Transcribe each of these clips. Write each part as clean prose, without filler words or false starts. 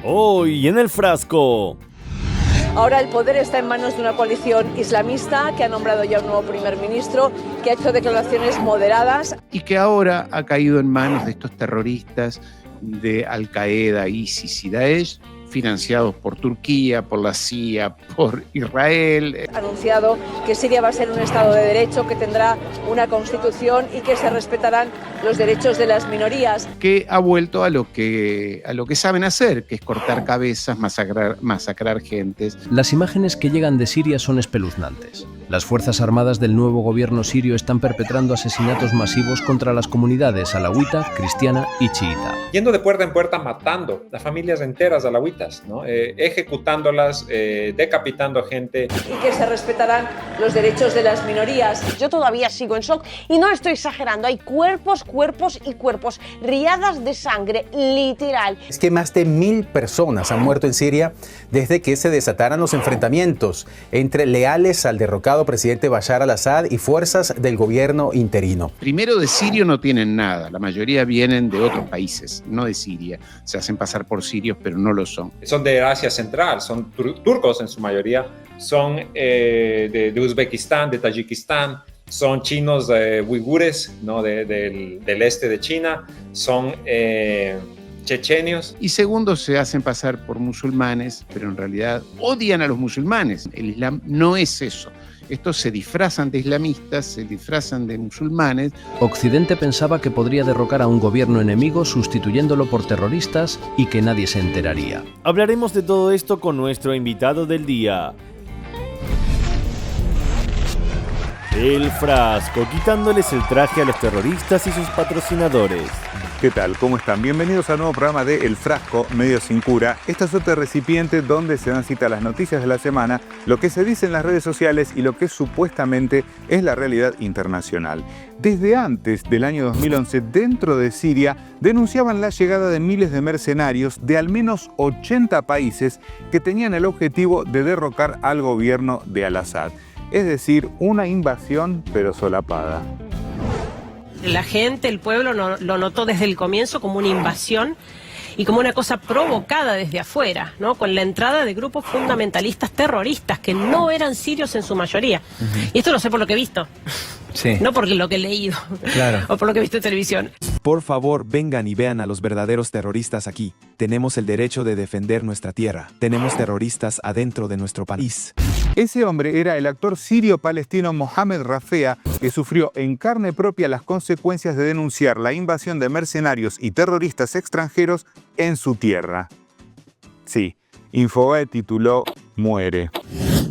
Hoy en el frasco. Ahora el poder está en manos de una coalición islamista que ha nombrado ya un nuevo primer ministro, que ha hecho declaraciones moderadas. Y que ahora ha caído en manos de estos terroristas de Al-Qaeda, ISIS y Daesh, financiados por Turquía, por la CIA, por Israel. Ha anunciado que Siria va a ser un Estado de Derecho, que tendrá una constitución y que se respetarán los derechos de las minorías. Que ha vuelto a lo que saben hacer, que es cortar cabezas, masacrar gentes. Las imágenes que llegan de Siria son espeluznantes. Las fuerzas armadas del nuevo gobierno sirio están perpetrando asesinatos masivos contra las comunidades alawita, cristiana y chiita. Yendo de puerta en puerta matando a familias enteras alawitas, ¿no? Ejecutándolas, decapitando gente. Y que se respetarán los derechos de las minorías. Yo todavía sigo en shock y no estoy exagerando. Hay cuerpos y cuerpos, riadas de sangre, literal. Es que más de 1000 personas han muerto en Siria desde que se desataran los enfrentamientos entre leales al derrocado presidente Bashar al-Assad y fuerzas del gobierno interino. Primero, de sirio no tienen nada, la mayoría vienen de otros países, no de Siria. Se hacen pasar por sirios, pero no lo son. Son de Asia Central, son turcos en su mayoría, son de Uzbekistán, de Tayikistán, son chinos uigures, ¿no? del este de China, son chechenios. Y segundo, se hacen pasar por musulmanes, pero en realidad odian a los musulmanes. El Islam no es eso. Estos se disfrazan de islamistas, se disfrazan de musulmanes. Occidente pensaba que podría derrocar a un gobierno enemigo sustituyéndolo por terroristas y que nadie se enteraría. Hablaremos de todo esto con nuestro invitado del día. El frasco, quitándoles el traje a los terroristas y sus patrocinadores. ¿Qué tal? ¿Cómo están? Bienvenidos al nuevo programa de El Frasco, Medio Sin Cura. Esta es otra recipiente donde se dan cita a las noticias de la semana, lo que se dice en las redes sociales y lo que supuestamente es la realidad internacional. Desde antes del año 2011, dentro de Siria, denunciaban la llegada de miles de mercenarios de al menos 80 países que tenían el objetivo de derrocar al gobierno de Al-Assad. Es decir, una invasión pero solapada. La gente, el pueblo lo notó desde el comienzo como una invasión y como una cosa provocada desde afuera, ¿no? Con la entrada de grupos fundamentalistas terroristas que no eran sirios en su mayoría. Y esto lo sé por lo que he visto. Sí. No por lo que he leído, claro, o por lo que he visto en televisión. Por favor, vengan y vean a los verdaderos terroristas aquí. Tenemos el derecho de defender nuestra tierra. Tenemos terroristas adentro de nuestro país. Ese hombre era el actor sirio-palestino Mohamed Rafea, que sufrió en carne propia las consecuencias de denunciar la invasión de mercenarios y terroristas extranjeros en su tierra. Sí, Infobae tituló Muere.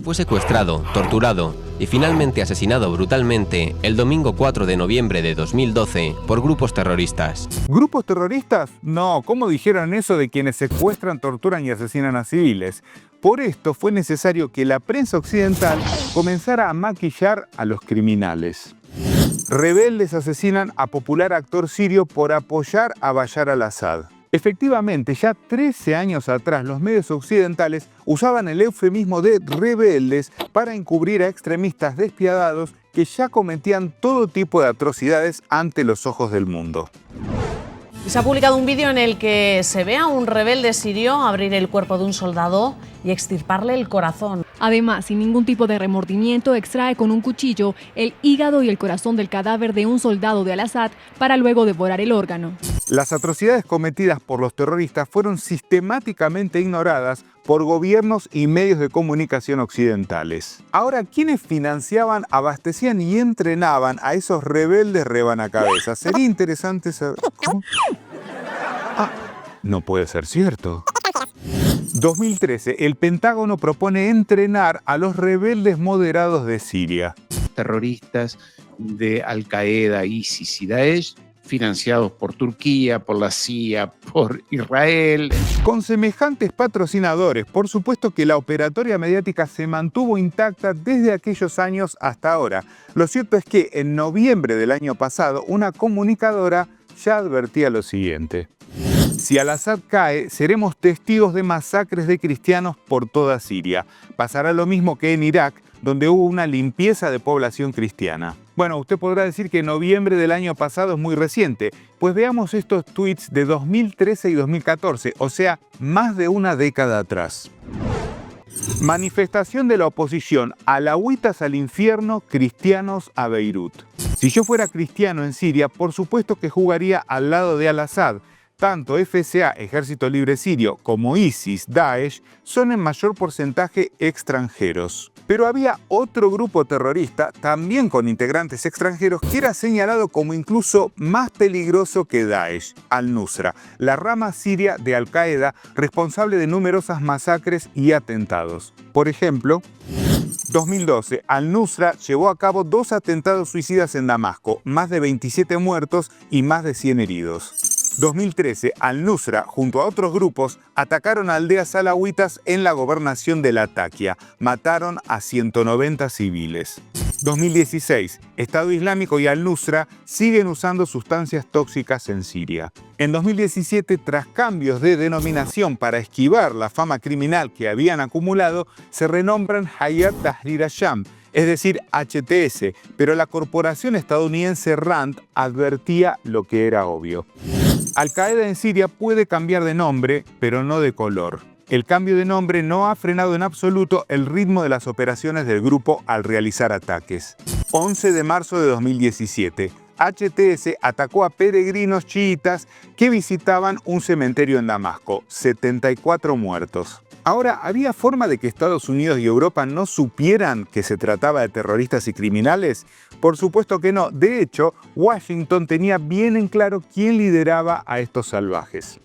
Fue secuestrado, torturado y finalmente asesinado brutalmente el domingo 4 de noviembre de 2012 por grupos terroristas. ¿Grupos terroristas? No, ¿cómo dijeron eso de quienes secuestran, torturan y asesinan a civiles? Por esto fue necesario que la prensa occidental comenzara a maquillar a los criminales. Rebeldes asesinan a popular actor sirio por apoyar a Bashar al-Assad. Efectivamente, ya 13 años atrás, los medios occidentales usaban el eufemismo de rebeldes para encubrir a extremistas despiadados que ya cometían todo tipo de atrocidades ante los ojos del mundo. Se ha publicado un vídeo en el que se ve a un rebelde sirio abrir el cuerpo de un soldado y extirparle el corazón. Además, sin ningún tipo de remordimiento, extrae con un cuchillo el hígado y el corazón del cadáver de un soldado de Al-Assad para luego devorar el órgano. Las atrocidades cometidas por los terroristas fueron sistemáticamente ignoradas por gobiernos y medios de comunicación occidentales. Ahora, ¿quiénes financiaban, abastecían y entrenaban a esos rebeldes rebanacabezas? Sería interesante saber... ¿Cómo? No puede ser cierto. 2013, el Pentágono propone entrenar a los rebeldes moderados de Siria. Terroristas de Al-Qaeda, ISIS y Daesh, financiados por Turquía, por la CIA, por Israel. Con semejantes patrocinadores, por supuesto que la operatoria mediática se mantuvo intacta desde aquellos años hasta ahora. Lo cierto es que en noviembre del año pasado, una comunicadora ya advertía lo siguiente. Si Al-Assad cae, seremos testigos de masacres de cristianos por toda Siria. Pasará lo mismo que en Irak, donde hubo una limpieza de población cristiana. Bueno, usted podrá decir que noviembre del año pasado es muy reciente. Pues veamos estos tweets de 2013 y 2014, o sea, más de una década atrás. Manifestación de la oposición: alauitas al infierno, cristianos a Beirut. Si yo fuera cristiano en Siria, por supuesto que jugaría al lado de al-Assad. Tanto FSA, Ejército Libre Sirio, como ISIS, Daesh, son en mayor porcentaje extranjeros. Pero había otro grupo terrorista, también con integrantes extranjeros, que era señalado como incluso más peligroso que Daesh: Al-Nusra, la rama siria de Al-Qaeda, responsable de numerosas masacres y atentados. Por ejemplo, 2012, Al-Nusra llevó a cabo 2 atentados suicidas en Damasco, más de 27 muertos y más de 100 heridos. 2013, Al-Nusra, junto a otros grupos, atacaron aldeas alauitas en la gobernación de Latakia. Mataron a 190 civiles. 2016, Estado Islámico y Al-Nusra siguen usando sustancias tóxicas en Siria. En 2017, tras cambios de denominación para esquivar la fama criminal que habían acumulado, se renombran Hayat Tahrir al-Sham, es decir, HTS, pero la corporación estadounidense RAND advertía lo que era obvio. Al-Qaeda en Siria puede cambiar de nombre, pero no de color. El cambio de nombre no ha frenado en absoluto el ritmo de las operaciones del grupo al realizar ataques. 11 de marzo de 2017, HTS atacó a peregrinos chiitas que visitaban un cementerio en Damasco, 74 muertos. Ahora, ¿había forma de que Estados Unidos y Europa no supieran que se trataba de terroristas y criminales? Por supuesto que no. De hecho, Washington tenía bien en claro quién lideraba a estos salvajes.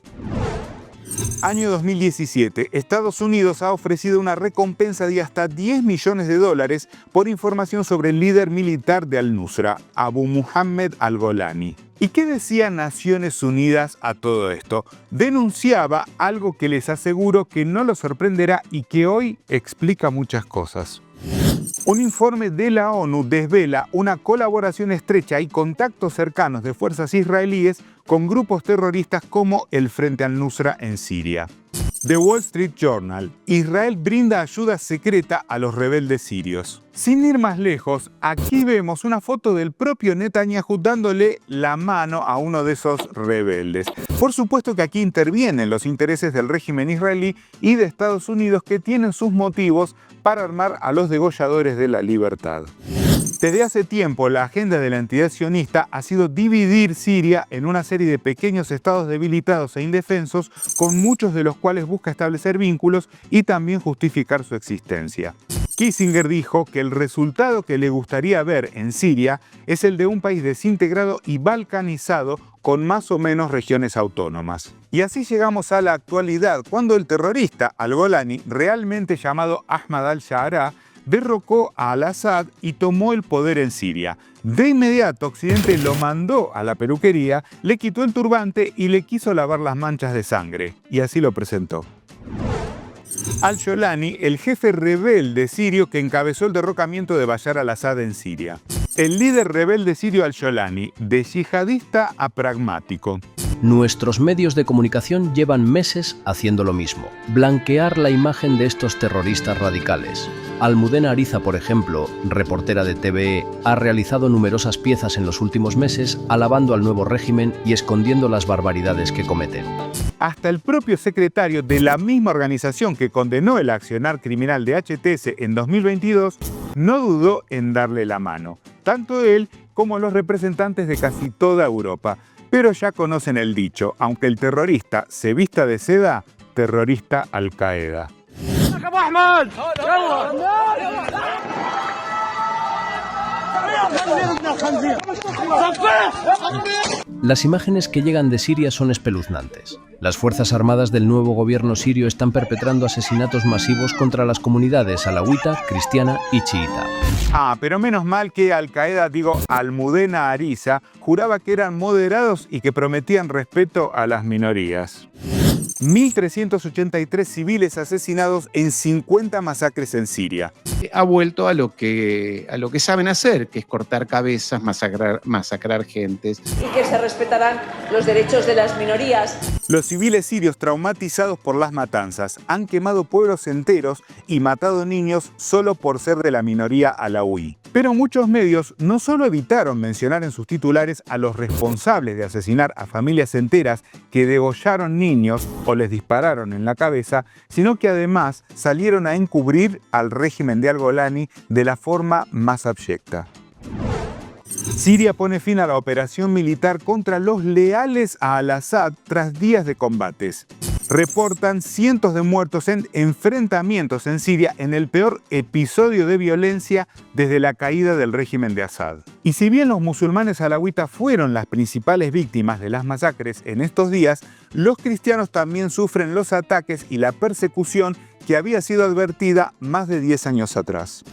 Año 2017, Estados Unidos ha ofrecido una recompensa de hasta $10 millones por información sobre el líder militar de Al-Nusra, Abu Muhammad al-Golani. ¿Y qué decía Naciones Unidas a todo esto? Denunciaba algo que les aseguro que no los sorprenderá y que hoy explica muchas cosas. Un informe de la ONU desvela una colaboración estrecha y contactos cercanos de fuerzas israelíes con grupos terroristas como el Frente al-Nusra en Siria. The Wall Street Journal: Israel brinda ayuda secreta a los rebeldes sirios. Sin ir más lejos, aquí vemos una foto del propio Netanyahu dándole la mano a uno de esos rebeldes. Por supuesto que aquí intervienen los intereses del régimen israelí y de Estados Unidos, que tienen sus motivos para armar a los degolladores de la libertad. Desde hace tiempo, la agenda de la entidad sionista ha sido dividir Siria en una serie de pequeños estados debilitados e indefensos, con muchos de los cuales busca establecer vínculos y también justificar su existencia. Kissinger dijo que el resultado que le gustaría ver en Siria es el de un país desintegrado y balcanizado con más o menos regiones autónomas. Y así llegamos a la actualidad, cuando el terrorista al-Golani, realmente llamado Ahmad al-Shara, derrocó a al-Assad y tomó el poder en Siria. De inmediato, Occidente lo mandó a la peluquería, le quitó el turbante y le quiso lavar las manchas de sangre. Y así lo presentó. Al-Sholani, el jefe rebelde sirio que encabezó el derrocamiento de Bashar al-Assad en Siria. El líder rebelde sirio Al-Sholani, de yihadista a pragmático. Nuestros medios de comunicación llevan meses haciendo lo mismo: blanquear la imagen de estos terroristas radicales. Almudena Ariza, por ejemplo, reportera de TVE, ha realizado numerosas piezas en los últimos meses alabando al nuevo régimen y escondiendo las barbaridades que cometen. Hasta el propio secretario de la misma organización que condenó el accionar criminal de HTS en 2022 no dudó en darle la mano. Tanto él como los representantes de casi toda Europa. Pero ya conocen el dicho: aunque el terrorista se vista de seda, terrorista Al-Qaeda. Las imágenes que llegan de Siria son espeluznantes. Las Fuerzas Armadas del nuevo gobierno sirio están perpetrando asesinatos masivos contra las comunidades alauita, cristiana y chiita. Pero menos mal que Al-Qaeda, Almudena Ariza, juraba que eran moderados y que prometían respeto a las minorías. 1.383 civiles asesinados en 50 masacres en Siria. Ha vuelto a lo que saben hacer, que es cortar cabezas, masacrar gentes. Y que se respetarán los derechos de las minorías. Los civiles sirios, traumatizados por las matanzas, han quemado pueblos enteros y matado niños solo por ser de la minoría alauí. Pero muchos medios no solo evitaron mencionar en sus titulares a los responsables de asesinar a familias enteras que degollaron niños o les dispararon en la cabeza, sino que además salieron a encubrir al régimen de al-Golani de la forma más abyecta. Siria pone fin a la operación militar contra los leales a al-Assad tras días de combates. Reportan cientos de muertos en enfrentamientos en Siria en el peor episodio de violencia desde la caída del régimen de Assad. Y si bien los musulmanes alawitas fueron las principales víctimas de las masacres en estos días, los cristianos también sufren los ataques y la persecución que había sido advertida más de 10 años atrás.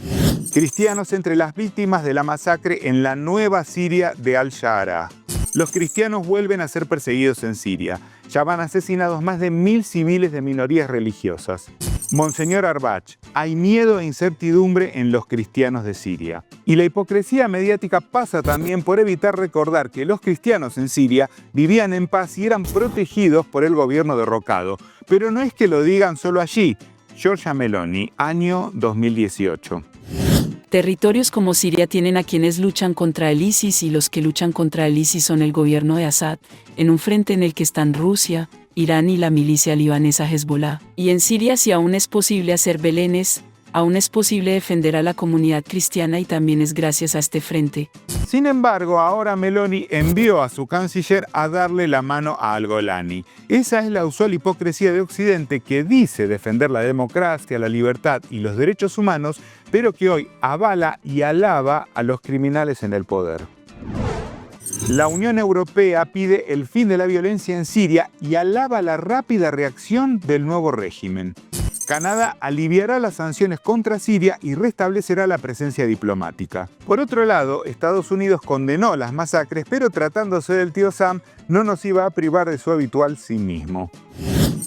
Cristianos entre las víctimas de la masacre en la nueva Siria de Al-Shara. Los cristianos vuelven a ser perseguidos en Siria. Ya van asesinados más de 1000 civiles de minorías religiosas. Monseñor Arbach, hay miedo e incertidumbre en los cristianos de Siria. Y la hipocresía mediática pasa también por evitar recordar que los cristianos en Siria vivían en paz y eran protegidos por el gobierno derrocado. Pero no es que lo digan solo allí. Giorgia Meloni, año 2018. Territorios como Siria tienen a quienes luchan contra el ISIS y los que luchan contra el ISIS son el gobierno de Assad, en un frente en el que están Rusia, Irán y la milicia libanesa Hezbollah. Y en Siria, si aún es posible hacer belenes, aún es posible defender a la comunidad cristiana y también es gracias a este frente. Sin embargo, ahora Meloni envió a su canciller a darle la mano a al-Golani. Esa es la usual hipocresía de Occidente que dice defender la democracia, la libertad y los derechos humanos, pero que hoy avala y alaba a los criminales en el poder. La Unión Europea pide el fin de la violencia en Siria y alaba la rápida reacción del nuevo régimen. Canadá aliviará las sanciones contra Siria y restablecerá la presencia diplomática. Por otro lado, Estados Unidos condenó las masacres, pero tratándose del tío Sam, no nos iba a privar de su habitual cinismo.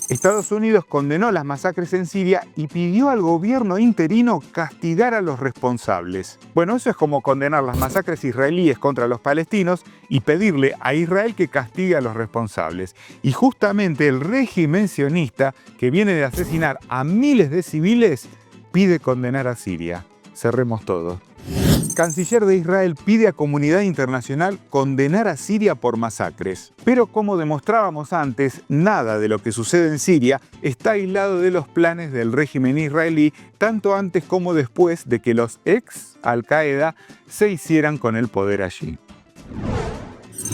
Estados Unidos condenó las masacres en Siria y pidió al gobierno interino castigar a los responsables. Bueno, eso es como condenar las masacres israelíes contra los palestinos y pedirle a Israel que castigue a los responsables. Y justamente el régimen sionista, que viene de asesinar a miles de civiles, pide condenar a Siria. Cerremos todo. Canciller de Israel pide a comunidad internacional condenar a Siria por masacres. Pero como demostrábamos antes, nada de lo que sucede en Siria está aislado de los planes del régimen israelí, tanto antes como después de que los ex Al-Qaeda se hicieran con el poder allí.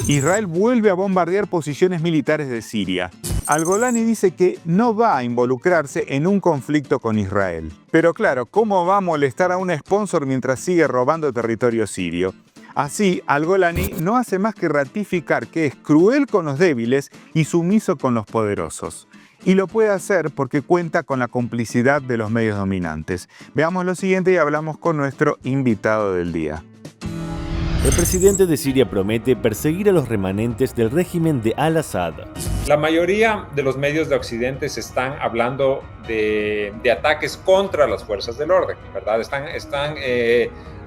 Israel vuelve a bombardear posiciones militares de Siria. Al-Golani dice que no va a involucrarse en un conflicto con Israel. Pero claro, ¿cómo va a molestar a un sponsor mientras sigue robando territorio sirio? Así, Al-Golani no hace más que ratificar que es cruel con los débiles y sumiso con los poderosos. Y lo puede hacer porque cuenta con la complicidad de los medios dominantes. Veamos lo siguiente y hablamos con nuestro invitado del día. El presidente de Siria promete perseguir a los remanentes del régimen de al-Assad. La mayoría de los medios de Occidente se están hablando de ataques contra las fuerzas del orden, ¿verdad? Están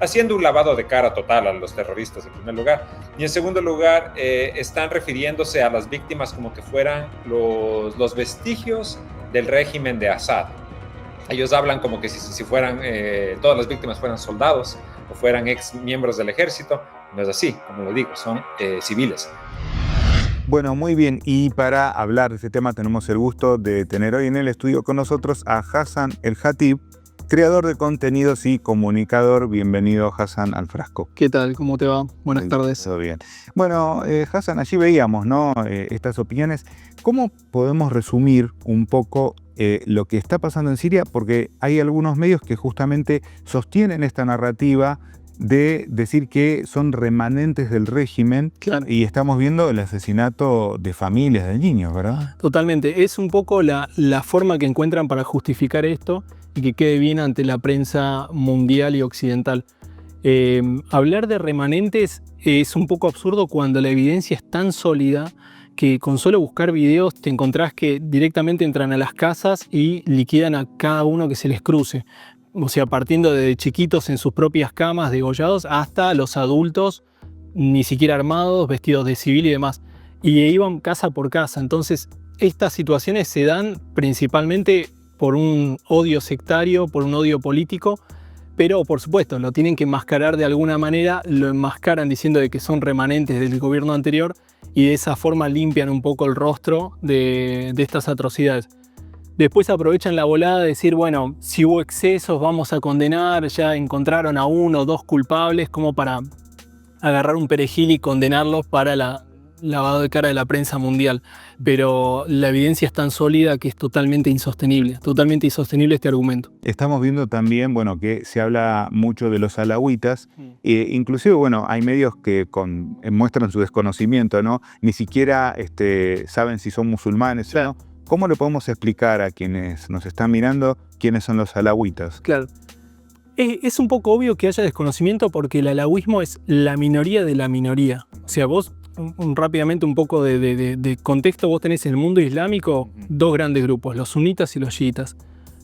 haciendo un lavado de cara total a los terroristas en primer lugar. Y en segundo lugar, están refiriéndose a las víctimas como que fueran los vestigios del régimen de Assad. Ellos hablan como que si fueran, todas las víctimas fueran soldados o fueran ex miembros del ejército. No es así, como lo digo, son civiles. Bueno, muy bien. Y para hablar de este tema tenemos el gusto de tener hoy en el estudio con nosotros a Hassan El Hatib, creador de contenidos y comunicador. Bienvenido, Hassan, al Frasco. ¿Qué tal? ¿Cómo te va? Buenas tardes. Todo bien. Bueno, Hassan, allí veíamos, ¿no? Estas opiniones. ¿Cómo podemos resumir un poco lo que está pasando en Siria? Porque hay algunos medios que justamente sostienen esta narrativa de decir que son remanentes del régimen. Claro. Y estamos viendo el asesinato de familias, de niños, ¿verdad? Totalmente. Es un poco la forma que encuentran para justificar esto y que quede bien ante la prensa mundial y occidental. Hablar de remanentes es un poco absurdo cuando la evidencia es tan sólida que con solo buscar videos te encontrás que directamente entran a las casas y liquidan a cada uno que se les cruce. O sea, partiendo de chiquitos en sus propias camas degollados hasta los adultos ni siquiera armados, vestidos de civil y demás. Y iban casa por casa. Entonces, estas situaciones se dan principalmente por un odio sectario, por un odio político, pero por supuesto lo tienen que enmascarar de alguna manera, lo enmascaran diciendo de que son remanentes del gobierno anterior y de esa forma limpian un poco el rostro de estas atrocidades. Después aprovechan la volada de decir, bueno, si hubo excesos vamos a condenar, ya encontraron a 1 o 2 culpables como para agarrar un perejil y condenarlos para la lavado de cara de la prensa mundial. Pero la evidencia es tan sólida que es totalmente insostenible este argumento. Estamos viendo también, bueno, que se habla mucho de los alawitas, inclusive, bueno, hay medios que muestran su desconocimiento, ¿no? Ni siquiera saben si son musulmanes, claro. ¿No? ¿Cómo le podemos explicar a quienes nos están mirando quiénes son los alawitas? Claro. Es un poco obvio que haya desconocimiento porque el alawismo es la minoría de la minoría. O sea, vos, rápidamente un poco de contexto, vos tenés en el mundo islámico 2 grandes grupos, los sunitas y los chiitas.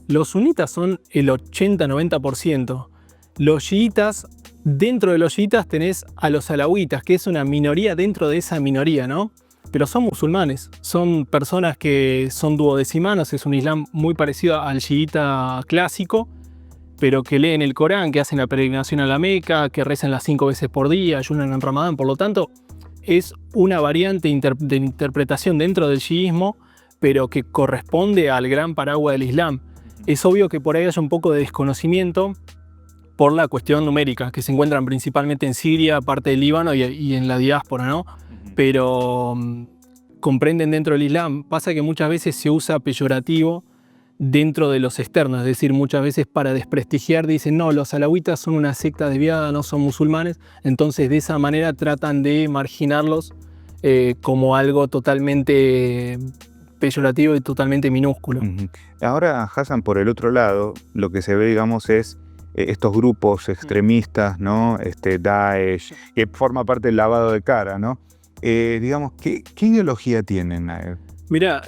Los sunitas son el 80-90%. Los chiitas, dentro de los chiitas tenés a los alawitas, que es una minoría dentro de esa minoría, ¿no? Pero son musulmanes, son personas que son duodecimanos, es un islam muy parecido al chiita clásico, pero que leen el Corán, que hacen la peregrinación a la Meca, que rezan las 5 veces por día, ayunan en Ramadán. Por lo tanto, es una variante de interpretación dentro del chiismo, pero que corresponde al gran paraguas del Islam. Es obvio que por ahí haya un poco de desconocimiento por la cuestión numérica, que se encuentran principalmente en Siria, parte del Líbano y en la diáspora, ¿no? Pero comprenden dentro del Islam. Pasa que muchas veces se usa peyorativo dentro de los externos, es decir, muchas veces para desprestigiar dicen, no, los alawitas son una secta desviada, no son musulmanes, entonces de esa manera tratan de marginarlos como algo totalmente peyorativo y totalmente minúsculo. Ahora, Hassan, por el otro lado, lo que se ve, digamos, es estos grupos extremistas, ¿no? Daesh, que forma parte del lavado de cara, ¿no? Digamos, ¿qué ideología tienen? Mira,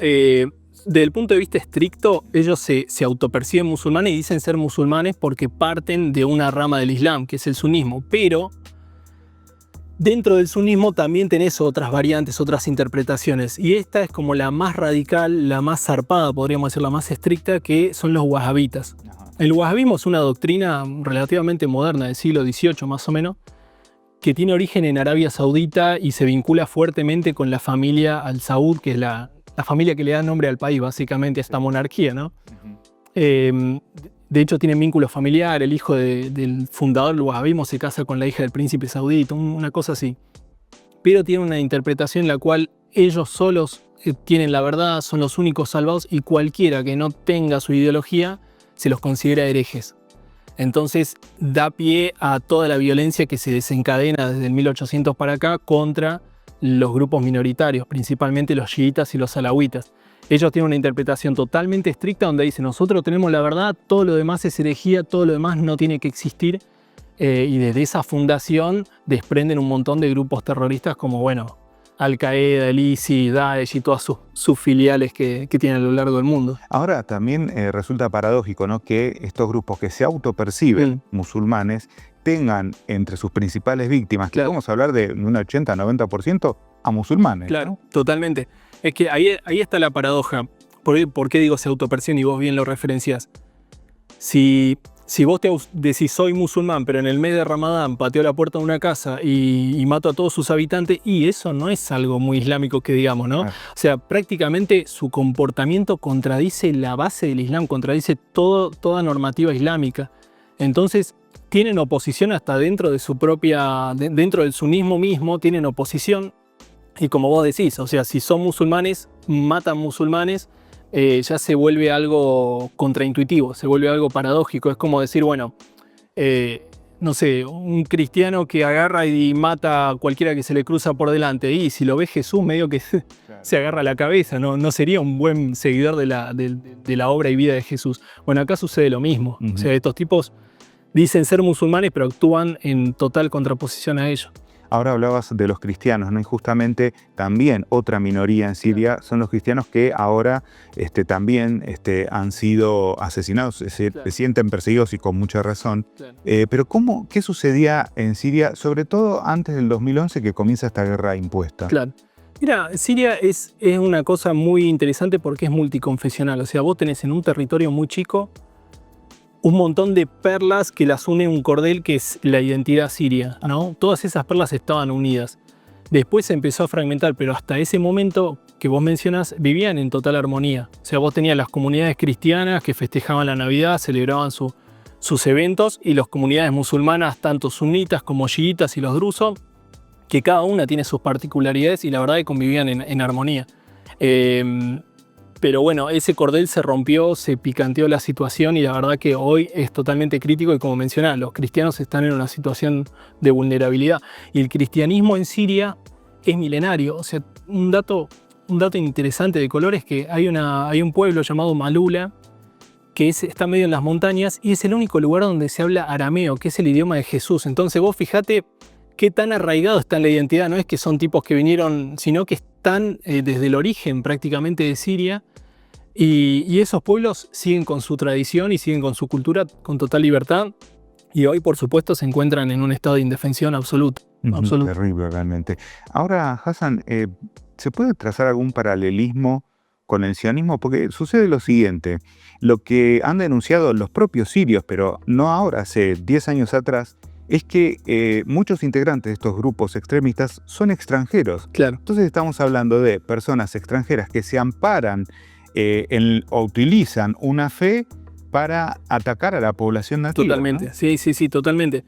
desde el punto de vista estricto, ellos se autoperciben musulmanes y dicen ser musulmanes porque parten de una rama del Islam, que es el sunismo. Pero dentro del sunismo también tenés otras variantes, otras interpretaciones. Y esta es como la más radical, la más zarpada, podríamos decir, la más estricta, que son los wahabitas. El wahabismo es una doctrina relativamente moderna, del siglo XVIII más o menos, que tiene origen en Arabia Saudita y se vincula fuertemente con la familia Al Saud, que es la familia que le da nombre al país, básicamente, a esta monarquía, ¿no? De hecho, tienen vínculo familiar, el hijo del fundador del wahabismo se casa con la hija del príncipe saudita, una cosa así. Pero tienen una interpretación en la cual ellos solos tienen la verdad, son los únicos salvados y cualquiera que no tenga su ideología se los considera herejes. Entonces da pie a toda la violencia que se desencadena desde el 1800 para acá contra los grupos minoritarios, principalmente los chiitas y los alawitas. Ellos tienen una interpretación totalmente estricta donde dicen nosotros tenemos la verdad, todo lo demás es herejía, todo lo demás no tiene que existir. Y desde esa fundación desprenden un montón de grupos terroristas como, bueno, Al-Qaeda, el ISIS, Daesh y todas sus filiales que tienen a lo largo del mundo. Ahora también resulta paradójico, ¿no?, que estos grupos que se autoperciben musulmanes tengan entre sus principales víctimas, que vamos a hablar de un 80-90% a musulmanes. Claro, ¿no? Totalmente. Es que ahí está la paradoja. ¿Por qué digo se autoperciben y vos bien lo referenciás? Si vos te decís soy musulmán, pero en el mes de Ramadán pateo la puerta de una casa y mato a todos sus habitantes, y eso no es algo muy islámico que digamos, ¿no? O sea, prácticamente su comportamiento contradice la base del Islam, contradice toda normativa islámica. Entonces, tienen oposición hasta dentro de su propia, dentro del sunismo mismo, tienen oposición. Y como vos decís, o sea, si son musulmanes, matan musulmanes, ya se vuelve algo contraintuitivo, se vuelve algo paradójico. Es como decir, bueno, no sé, un cristiano que agarra y mata a cualquiera que se le cruza por delante, y si lo ve Jesús medio que se agarra la cabeza, no sería un buen seguidor de la obra y vida de Jesús. Bueno, acá sucede lo mismo. O sea, estos tipos dicen ser musulmanes, pero actúan en total contraposición a ellos. Ahora hablabas de los cristianos, ¿no? Y justamente también otra minoría en Siria son los cristianos que ahora también han sido asesinados, se sienten perseguidos y con mucha razón. Pero ¿qué sucedía en Siria, sobre todo antes del 2011 que comienza esta guerra impuesta? Claro. Mira, Siria es una cosa muy interesante porque es multiconfesional. O sea, vos tenés en un territorio muy chico un montón de perlas que las une un cordel que es la identidad siria, ¿no? Todas esas perlas estaban unidas. Después se empezó a fragmentar, pero hasta ese momento que vos mencionás, vivían en total armonía. O sea, vos tenías las comunidades cristianas que festejaban la Navidad, celebraban sus eventos, y las comunidades musulmanas, tanto sunitas como chiitas y los drusos, que cada una tiene sus particularidades y la verdad que convivían en armonía. Pero bueno, ese cordel se rompió, se picanteó la situación y la verdad que hoy es totalmente crítico y como mencionaba, los cristianos están en una situación de vulnerabilidad. Y el cristianismo en Siria es milenario. O sea, un dato interesante de color es que hay un pueblo llamado Malula que está medio en las montañas y es el único lugar donde se habla arameo, que es el idioma de Jesús. Entonces vos fijate qué tan arraigado está en la identidad. No es que son tipos que vinieron, sino que están desde el origen prácticamente de Siria. Y esos pueblos siguen con su tradición y siguen con su cultura con total libertad. Y hoy, por supuesto, se encuentran en un estado de indefensión absoluto. Terrible, realmente. Ahora, Hassan, ¿se puede trazar algún paralelismo con el sionismo? Porque sucede lo siguiente. Lo que han denunciado los propios sirios, pero no ahora, hace 10 años atrás, es que muchos integrantes de estos grupos extremistas son extranjeros. Claro. Entonces estamos hablando de personas extranjeras que se amparan o utilizan una fe para atacar a la población nativa. Totalmente, ¿no? sí, totalmente.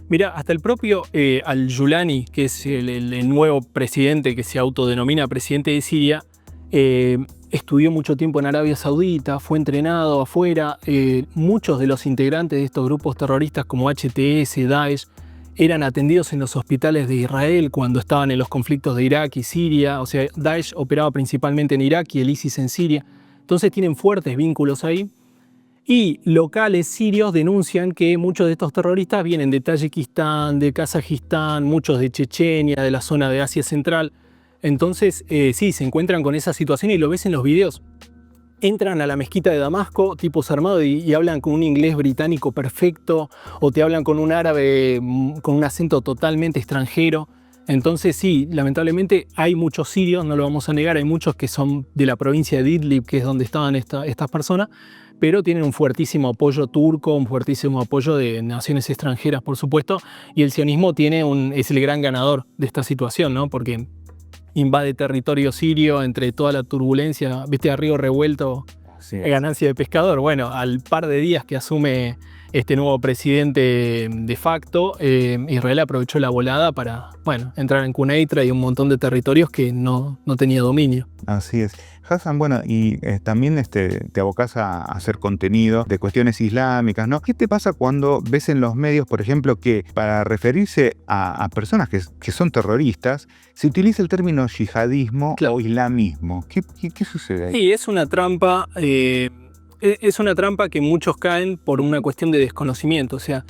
Mira, hasta el propio Al-Julani, que es el nuevo presidente que se autodenomina presidente de Siria, estudió mucho tiempo en Arabia Saudita, fue entrenado afuera. Muchos de los integrantes de estos grupos terroristas como HTS, Daesh, eran atendidos en los hospitales de Israel cuando estaban en los conflictos de Irak y Siria. O sea, Daesh operaba principalmente en Irak y el ISIS en Siria. Entonces tienen fuertes vínculos ahí. Y locales sirios denuncian que muchos de estos terroristas vienen de Tayikistán, de Kazajistán, muchos de Chechenia, de la zona de Asia Central. Entonces, sí, se encuentran con esa situación y lo ves en los videos. Entran a la mezquita de Damasco, tipos armados, y hablan con un inglés británico perfecto, o te hablan con un árabe con un acento totalmente extranjero. Entonces sí, lamentablemente hay muchos sirios, no lo vamos a negar, hay muchos que son de la provincia de Idlib, que es donde estaban estas personas, pero tienen un fuertísimo apoyo turco, un fuertísimo apoyo de naciones extranjeras, por supuesto, y el sionismo es el gran ganador de esta situación, ¿no? Porque invade territorio sirio entre toda la turbulencia, viste, a río revuelto, ganancia de pescador. Bueno, al par de días que asume este nuevo presidente de facto, Israel aprovechó la volada para, entrar en Quneitra y un montón de territorios que no tenía dominio. Así es. Hassan, bueno, y también te abocás a hacer contenido de cuestiones islámicas, ¿no? ¿Qué te pasa cuando ves en los medios, por ejemplo, que para referirse a personas que son terroristas, se utiliza el término yihadismo o islamismo? ¿Qué sucede ahí? Sí, es una trampa. Es una trampa que muchos caen por una cuestión de desconocimiento. O sea,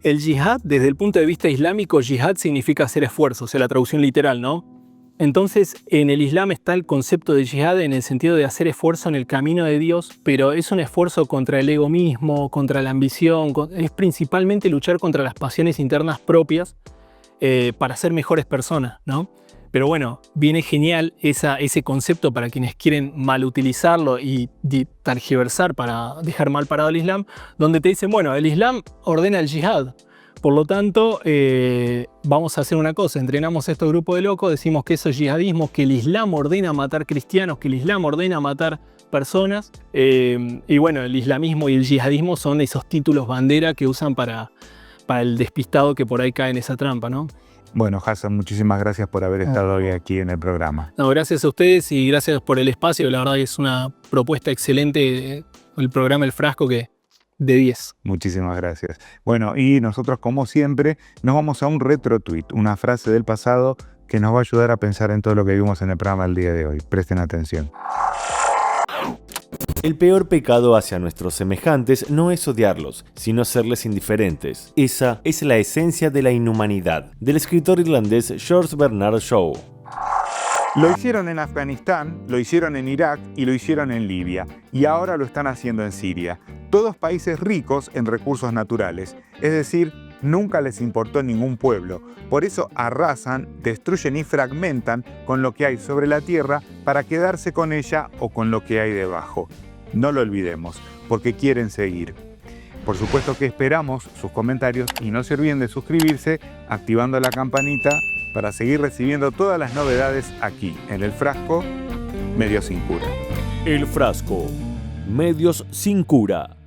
el yihad, desde el punto de vista islámico, yihad significa hacer esfuerzo, o sea, la traducción literal, ¿no? Entonces, en el Islam está el concepto de yihad en el sentido de hacer esfuerzo en el camino de Dios, pero es un esfuerzo contra el ego mismo, contra la ambición, es principalmente luchar contra las pasiones internas propias para ser mejores personas, ¿no? Pero bueno, viene genial ese concepto para quienes quieren mal utilizarlo y tergiversar para dejar mal parado al Islam, donde te dicen, bueno, el Islam ordena el yihad. Por lo tanto, vamos a hacer una cosa, entrenamos a estos grupos de locos, decimos que eso es yihadismo, que el Islam ordena matar cristianos, que el Islam ordena matar personas. Y bueno, el islamismo y el yihadismo son esos títulos bandera que usan para el despistado que por ahí cae en esa trampa, ¿no? Bueno, Hassan, muchísimas gracias por haber estado hoy aquí en el programa. No, gracias a ustedes y gracias por el espacio. La verdad que es una propuesta excelente, el programa El Frasco, que de 10. Muchísimas gracias. Bueno, y nosotros, como siempre, nos vamos a un retro tweet, una frase del pasado que nos va a ayudar a pensar en todo lo que vimos en el programa el día de hoy. Presten atención. El peor pecado hacia nuestros semejantes no es odiarlos, sino serles indiferentes. Esa es la esencia de la inhumanidad, del escritor irlandés George Bernard Shaw. Lo hicieron en Afganistán, lo hicieron en Irak y lo hicieron en Libia. Y ahora lo están haciendo en Siria. Todos países ricos en recursos naturales. Es decir, nunca les importó ningún pueblo. Por eso arrasan, destruyen y fragmentan con lo que hay sobre la tierra para quedarse con ella o con lo que hay debajo. No lo olvidemos, porque quieren seguir. Por supuesto que esperamos sus comentarios y no se olviden de suscribirse activando la campanita para seguir recibiendo todas las novedades aquí en El Frasco, Medios sin Cura. El Frasco, Medios sin Cura.